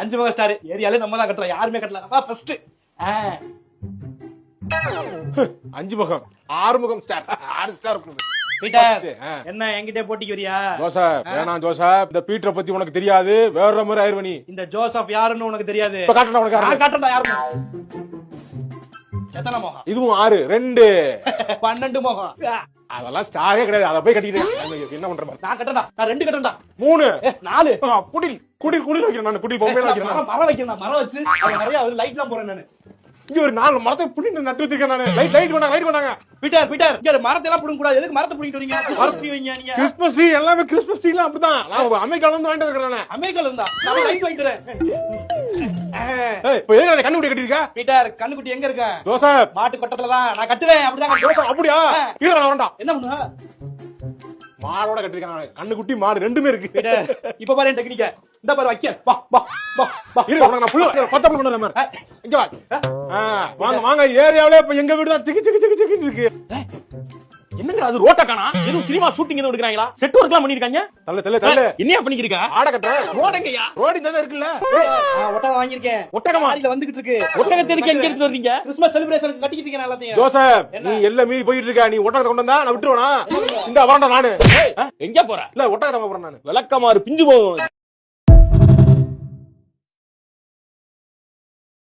5 முக ஸ்டார் ஏரியால நம்ம தான் கட்டுறோம், யாருமே கட்டல. நம்ம ஃபர்ஸ்ட். 5 முகம் 6 முகம் ஸ்டார் 6 ஸ்டார். பீட்டர் என்ன என்கிட்ட போட்டிக்கு வரியா? ஜோசப் வேணாம் ஜோசப், இந்த பீட்டரை பத்தி உனக்கு தெரியாது, வேற மாதிரி ஆயிருவ நீ. இந்த ஜோசப் யாருன்னு உனக்கு தெரியாது. இப்ப காட்டுறேன் உனக்கு. நான் காட்டுறேன் யாரு. எத்தனை முகம்? இதுவும் 6 2 12 முகம். அதெல்லாம் ஸ்டாரே கிடையாது, அத போய் கட்டிக்கிட்டு என்ன பண்ற பாரு. நான் கட்டறேன், நான் 2 கட்டறேன். 3 4 குடில் குடில் குடில் வைக்கிறேன் நான், குடில் பொம்மையில வைக்கிறேன். மரம் வைக்கிறேன், மரம் வச்சு அது நிறைய லைட்லாம் போறேன் நானு. இங்க ஒரு 4 மரத்தை புடி நட்டு வச்சிருக்கேன் நானு. லைட் பண்ணாங்க. பீட்டர் இங்க மரத்தை எல்லாம் புடுங்க கூடாது. எதுக்கு மரத்தை புடிங்கிட்டு வரீங்க? மரத்தை வைங்க நீங்க. கிறிஸ்மஸ் ட்ரீ எல்லாமே கிறிஸ்மஸ் ட்ரீலாம் அப்படிதான். நான் அமெரிக்கால இருந்து வாங்கிட்டு இருக்கேன் நானு. அமெரிக்கால இருந்தா நான் லைட் வாங்கிட்டறேன். ஏய் இப்போ எங்க கண்ணு குட்டி கட்டிருக்க? பீட்டர் கண்ணுக்குட்டி எங்க இருக்க? ஜோசப் மாட்டு கொட்டத்துல தான் நான் கட்டுவேன். அப்படிதான். ஜோசப் அப்படியா? கீழ வரண்டா. என்ன பண்ணுவ? மாடோட கட்டிருக்கேன் நானு. கண்ணு குட்டி மாடு ரெண்டுமே இருக்கு. பீட்டர் இப்ப பாரு என் டெக்னிக்க. இந்த பாரு வைக்க. வா வா வா வா. இரு உனக்கு நான் ஃபுல்லா 10 கொண்டு வரேன் பாரு. இங்க வா. வாங்க வாங்க, ஏரியாவிலே இப்ப எங்க வீடு தான் திக்கி திக்கி திக்கி திக்கி இருக்கு. என்னங்க அது ரோட்ட காணா? எதுவும் சினிமா ஷூட்டிங் எதுவும் எடுக்கறாங்களா? செட் வர்க்லாம் பண்ணிருக்காங்க. தள்ள என்னையா பண்ணிருக்க? ஆட கட்டறேன். ரோடங்கயா? ரோடு இந்த இருக்குல்ல. ஒட்டகம் வாங்கியிருக்கேன். ஒட்டகமா? மாடியில வந்துகிட்டு இருக்கு. ஒட்டகத்தை எதுக்கு எங்க எடுத்து வர்றீங்க? கிறிஸ்மஸ் செலிப்ரேஷன் கட்டிக்கிட்டு இருக்கேன் எல்லாத்தையும். ஜோசப் நீ எல்லாம் மீறி போயிட்டு இருக்க. நீ ஒட்டகத்தை கொண்டு வந்தா நான் விட்டுருவேனா? இந்த வரண்டா நானு. எங்க போற? இல்ல ஒட்டகத்தை வாங்க போறேன் நானு. விளக்கமாறு பிஞ்சு போகும்.